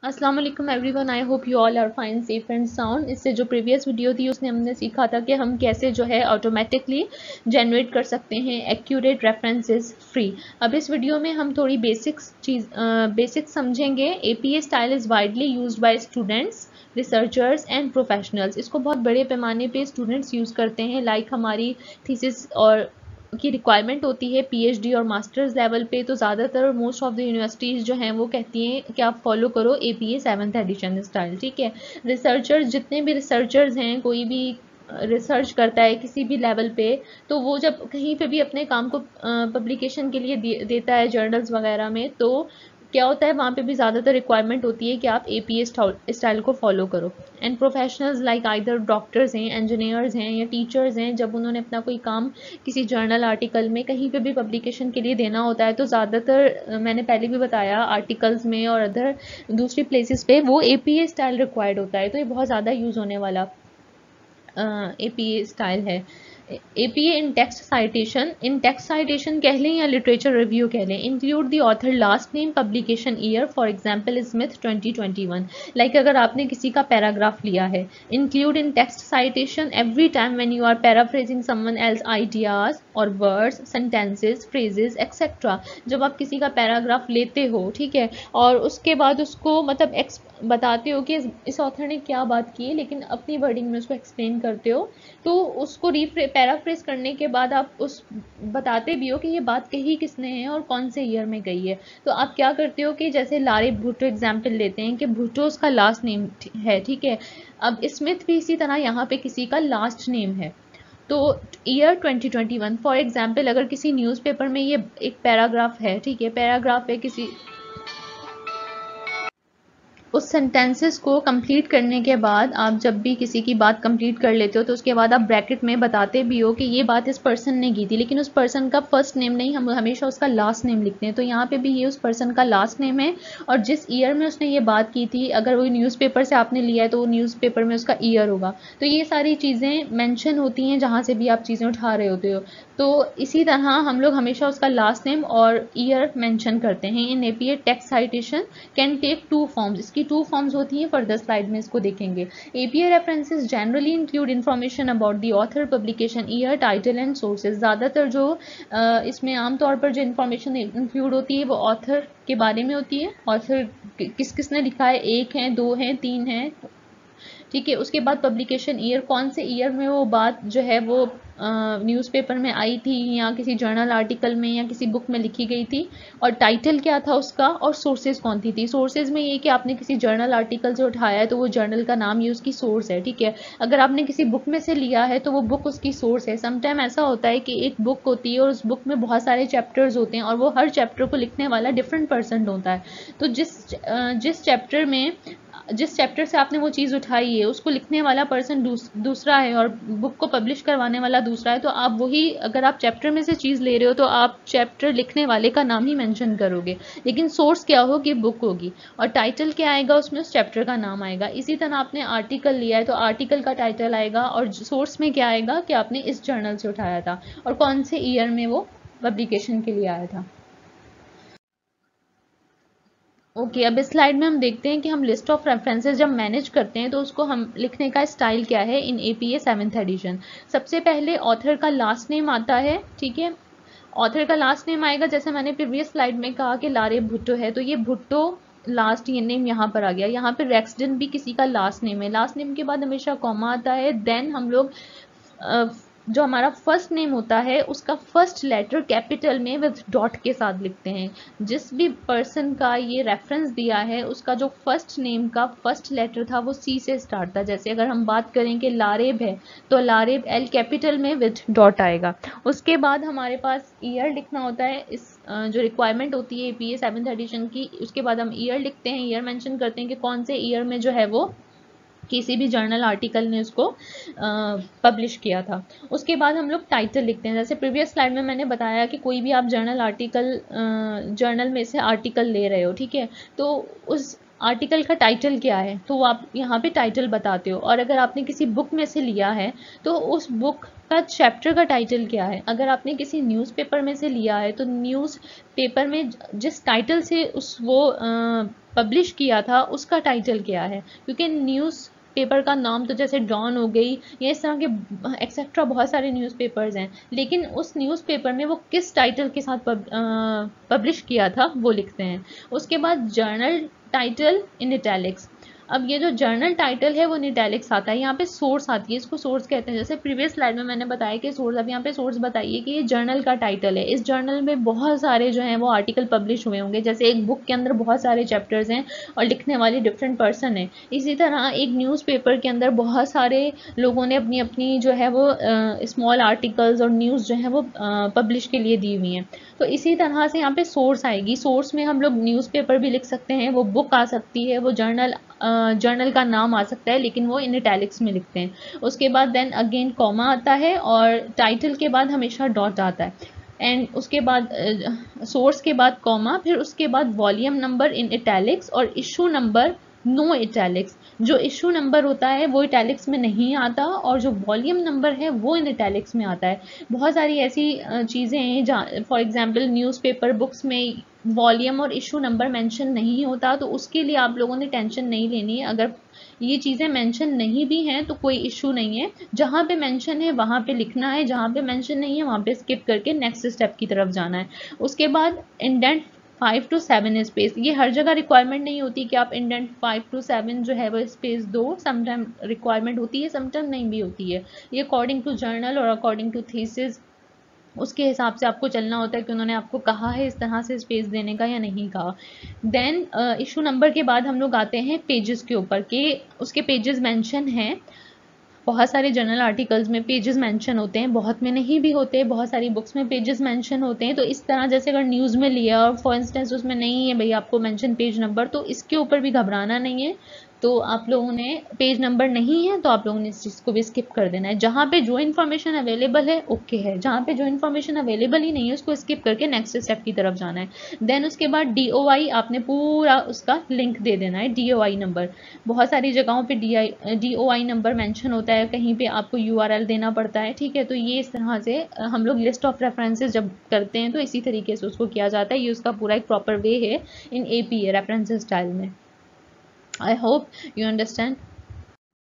अस्सलाम वालेकुम everyone, I hope you all are fine safe and sound. इससे जो प्रीवियस वीडियो थी उसने हमने सीखा था कि हम कैसे जो है ऑटोमेटिकली जनरेट कर सकते हैं एक्यूरेट रेफरेंसेस फ्री। अब इस वीडियो में हम थोड़ी बेसिक्स समझेंगे। APA style is widely used by students, researchers and professionals. इसको बहुत बड़े पैमाने पे स्टूडेंट्स यूज़ करते हैं। लाइक हमारी थीसिस और की रिक्वायरमेंट होती है पीएचडी और मास्टर्स लेवल पे, तो ज़्यादातर मोस्ट ऑफ द यूनिवर्सिटीज़ जो हैं वो कहती हैं कि आप फॉलो करो एपीए 7th एडिशन स्टाइल। ठीक है, रिसर्चर्स, जितने भी रिसर्चर्स हैं, कोई भी रिसर्च करता है किसी भी लेवल पे, तो वो जब कहीं पे भी अपने काम को पब्लिकेशन के लिए देता है जर्नल्स वगैरह में, तो क्या होता है वहाँ पे भी ज़्यादातर रिक्वायरमेंट होती है कि आप एपीए स्टाइल को फॉलो करो। And professionals like either doctors हैं, इंजीनियर्स हैं या टीचर्स हैं, जब उन्होंने अपना कोई काम किसी जर्नल आर्टिकल में कहीं पे भी पब्लिकेशन के लिए देना होता है, तो ज़्यादातर मैंने पहले भी बताया आर्टिकल्स में और अदर दूसरी प्लेसेस पे वो एपीए स्टाइल रिक्वायर्ड होता है। तो ये बहुत ज़्यादा यूज़ होने वाला एपीए स्टाइल है। एपीए इन टेक्स्ट साइटेशन कह लें या लिटरेचर रिव्यू कह लें, include the author last name, publication year, for example Smith 2021। Like अगर आपने किसी का पैराग्राफ लिया है, include in text citation every time when you are paraphrasing someone else ideas और वर्ड्स, सेंटेंसेस, फ्रेजेस एक्सेट्रा। जब आप किसी का पैराग्राफ लेते हो, ठीक है, और उसके बाद उसको मतलब बताते हो कि इस ऑथर ने क्या बात की है, लेकिन अपनी वर्डिंग में उसको एक्सप्लेन करते हो, तो उसको पैराफ्रेज करने के बाद आप उस बताते भी हो कि ये बात कही किसने है और कौन से ईयर में गई है। तो आप क्या करते हो कि जैसे लारे भुट्टो एग्जाम्पल लेते हैं कि भुट्टो उसका लास्ट नेम है, ठीक है। अब स्मिथ भी इसी तरह यहाँ पे किसी का लास्ट नेम है। तो ईयर 2021 फॉर एग्जाम्पल, अगर किसी न्यूज़पेपर में ये एक पैराग्राफ है, ठीक है, पैराग्राफ है किसी, उस सेंटेंसेस को कंप्लीट करने के बाद आप जब भी किसी की बात कंप्लीट कर लेते हो, तो उसके बाद आप ब्रैकेट में बताते भी हो कि ये बात इस पर्सन ने की थी, लेकिन उस पर्सन का फर्स्ट नेम नहीं, हम हमेशा उसका लास्ट नेम लिखते हैं। तो यहाँ पे भी ये उस पर्सन का लास्ट नेम है, और जिस ईयर में उसने ये बात की थी, अगर वो न्यूज़पेपर से आपने लिया है तो वो न्यूज़पेपर में उसका ईयर होगा। तो ये सारी चीज़ें मैंशन होती हैं जहाँ से भी आप चीज़ें उठा रहे होते हो। तो इसी तरह हम लोग हमेशा उसका लास्ट नेम और ईयर मेंशन करते हैं। In APA text citation can take two forms. इसकी टू फॉर्म्स होती हैं, फर्दर स्लाइड में इसको देखेंगे। APA references generally include information about the author, publication year, title and sources. ज़्यादातर जो इसमें आमतौर पर जो इन्फॉर्मेशन इंक्लूड होती है वो ऑथर के बारे में होती है। ऑथर किस किसने लिखा है, एक है, दो है, तीन है, ठीक है। उसके बाद पब्लिकेशन ईयर, कौन से ईयर में वो बात जो है वो न्यूज़पेपर में आई थी या किसी जर्नल आर्टिकल में या किसी बुक में लिखी गई थी, और टाइटल क्या था उसका, और सोर्सेज कौन थी। सोर्सेज में ये कि आपने किसी जर्नल आर्टिकल से उठाया है तो वो जर्नल का नाम ये उसकी सोर्स है, ठीक है। अगर आपने किसी बुक में से लिया है तो वो बुक उसकी सोर्स है। समटाइम ऐसा होता है कि एक बुक होती है और उस बुक में बहुत सारे चैप्टर्स होते हैं और वो हर चैप्टर को लिखने वाला डिफरेंट पर्सन होता है। तो जिस चैप्टर से आपने वो चीज़ उठाई है उसको लिखने वाला पर्सन दूसरा है और बुक को पब्लिश करवाने वाला दूसरा है। तो आप वही, अगर आप चैप्टर में से चीज़ ले रहे हो तो आप चैप्टर लिखने वाले का नाम ही मेंशन करोगे, लेकिन सोर्स क्या होगी, बुक होगी, और टाइटल क्या आएगा उसमें, उस चैप्टर का नाम आएगा। इसी तरह आपने आर्टिकल लिया है तो आर्टिकल का टाइटल आएगा, और सोर्स में क्या आएगा कि आपने इस जर्नल से उठाया था और कौन से ईयर में वो पब्लिकेशन के लिए आया था। ओके, अब इस स्लाइड में हम देखते हैं कि हम लिस्ट ऑफ रेफरेंसेस जब मैनेज करते हैं तो उसको हम लिखने का स्टाइल क्या है इन एपीए 7th एडिशन। सबसे पहले ऑथर का लास्ट नेम आता है, ठीक है। ऑथर का लास्ट नेम आएगा, जैसे मैंने प्रीवियस स्लाइड में कहा कि लारे भुट्टो है, तो ये भुट्टो लास्ट ये नेम यहाँ पर आ गया। यहाँ पर रेक्सडन भी किसी का लास्ट नेम है। लास्ट नेम के बाद हमेशा कॉमा आता है। देन हम लोग जो हमारा फर्स्ट नेम होता है उसका फर्स्ट लेटर कैपिटल में विद डॉट के साथ लिखते हैं। जिस भी पर्सन का ये रेफरेंस दिया है उसका जो फर्स्ट नेम का फर्स्ट लेटर था वो सी से स्टार्ट था। जैसे अगर हम बात करें कि लारेब है तो लारेब एल कैपिटल में विद डॉट आएगा। उसके बाद हमारे पास ईयर लिखना होता है। इस जो रिक्वायरमेंट होती है एपीए 7th एडिशन की, उसके बाद हम ईयर लिखते हैं, ईयर मेंशन करते हैं कि कौन से ईयर में जो है वो किसी भी जर्नल आर्टिकल ने उसको पब्लिश किया था। उसके बाद हम लोग टाइटल लिखते हैं। जैसे प्रीवियस स्लाइड में मैंने बताया कि कोई भी आप जर्नल में से आर्टिकल ले रहे हो, ठीक है, तो उस आर्टिकल का टाइटल क्या है, तो आप यहाँ पे टाइटल बताते हो। और अगर आपने किसी बुक में से लिया है तो उस बुक का चैप्टर का टाइटल क्या है। अगर आपने किसी न्यूज़पेपर में से लिया है तो न्यूज़पेपर में जिस टाइटल से उस वो पब्लिश किया था उसका टाइटल क्या है, क्योंकि न्यूज़ पेपर का नाम तो जैसे डॉन हो गई या इस तरह के एक्सेट्रा बहुत सारे न्यूज़पेपर्स हैं, लेकिन उस न्यूज़पेपर में वो किस टाइटल के साथ पब्लिश किया था वो लिखते हैं। उसके बाद जर्नल टाइटल इन इटैलिक्स। अब ये जो जर्नल टाइटल है वो इन इटैलिक्स आता है, यहाँ पे सोर्स आती है, इसको सोर्स कहते हैं। जैसे प्रीवियस स्लाइड में मैंने बताया कि सोर्स, अब यहाँ पे सोर्स बताइए कि ये जर्नल का टाइटल है, इस जर्नल में बहुत सारे जो हैं वो आर्टिकल पब्लिश हुए होंगे। जैसे एक बुक के अंदर बहुत सारे चैप्टर्स हैं और लिखने वाले डिफरेंट पर्सन है, इसी तरह एक न्यूज़पेपर के अंदर बहुत सारे लोगों ने अपनी अपनी जो है वो स्मॉल आर्टिकल्स और न्यूज़ जो है वो पब्लिश के लिए दी हुई हैं। तो इसी तरह से यहाँ पे सोर्स आएगी, सोर्स में हम लोग न्यूज़पेपर भी लिख सकते हैं, वो बुक आ सकती है, वो जर्नल का नाम आ सकता है, लेकिन वो इन इटैलिक्स में लिखते हैं। उसके बाद देन अगेन कॉमा आता है और टाइटल के बाद हमेशा डॉट आता है, एंड उसके बाद सोर्स के बाद कॉमा, फिर उसके बाद वॉल्यूम नंबर इन इटैलिक्स और इशू नंबर नो इटैलिक्स। जो इशू नंबर होता है वो इटैलिक्स में नहीं आता और जो वॉल्यूम नंबर है वो इन इटैलिक्स में आता है। बहुत सारी ऐसी चीज़ें हैं जहाँ फॉर एग्जांपल न्यूज़पेपर बुक्स में वॉल्यूम और इशू नंबर मेंशन नहीं होता, तो उसके लिए आप लोगों ने टेंशन नहीं लेनी है। अगर ये चीज़ें मेंशन नहीं भी हैं तो कोई इशू नहीं है, जहाँ पे मेंशन है वहाँ पे लिखना है, जहाँ पे मेंशन नहीं है वहाँ पे स्किप करके नेक्स्ट स्टेप की तरफ जाना है। उसके बाद इंडेंट 5 to 7 स्पेस, ये हर जगह रिक्वायरमेंट नहीं होती कि आप इंडेंट 5 to 7 जो है वो स्पेस दो, समटाइम रिक्वायरमेंट होती है, समटाइम नहीं भी होती है। ये अकॉर्डिंग टू जर्नल और अकॉर्डिंग टू थीसिस उसके हिसाब से आपको चलना होता है कि उन्होंने आपको कहा है इस तरह से स्पेस देने का या नहीं कहा। देन इशू नंबर के बाद हम लोग आते हैं पेजेस के ऊपर कि उसके पेजेस मेंशन हैं। बहुत सारे जर्नल आर्टिकल्स में पेजेस मेंशन होते हैं, बहुत में नहीं भी होते, बहुत सारी बुक्स में पेजेस मेंशन होते हैं। तो इस तरह जैसे अगर न्यूज़ में लिया और फॉर इंस्टेंस उसमें नहीं है भाई आपको मेंशन पेज नंबर, तो इसके ऊपर भी घबराना नहीं है। तो आप लोगों ने पेज नंबर नहीं है तो आप लोगों ने इस चीज़ को भी स्किप कर देना है। जहाँ पे जो इन्फॉर्मेशन अवेलेबल है ओके है, जहाँ पे जो इन्फॉर्मेशन अवेलेबल ही नहीं है उसको स्किप करके नेक्स्ट स्टेप की तरफ जाना है। देन उसके बाद DOI आपने पूरा उसका लिंक दे देना है, DOI नंबर। बहुत सारी जगहों पे DOI नंबर मेंशन होता है, कहीं पे आपको URL देना पड़ता है, ठीक है। तो ये इस तरह से हम लोग लिस्ट ऑफ रेफरेंसेस जब करते हैं तो इसी तरीके से उसको किया जाता है। ये उसका पूरा एक प्रॉपर वे है इन APA रेफरेंसेस स्टाइल में। I hope you understand.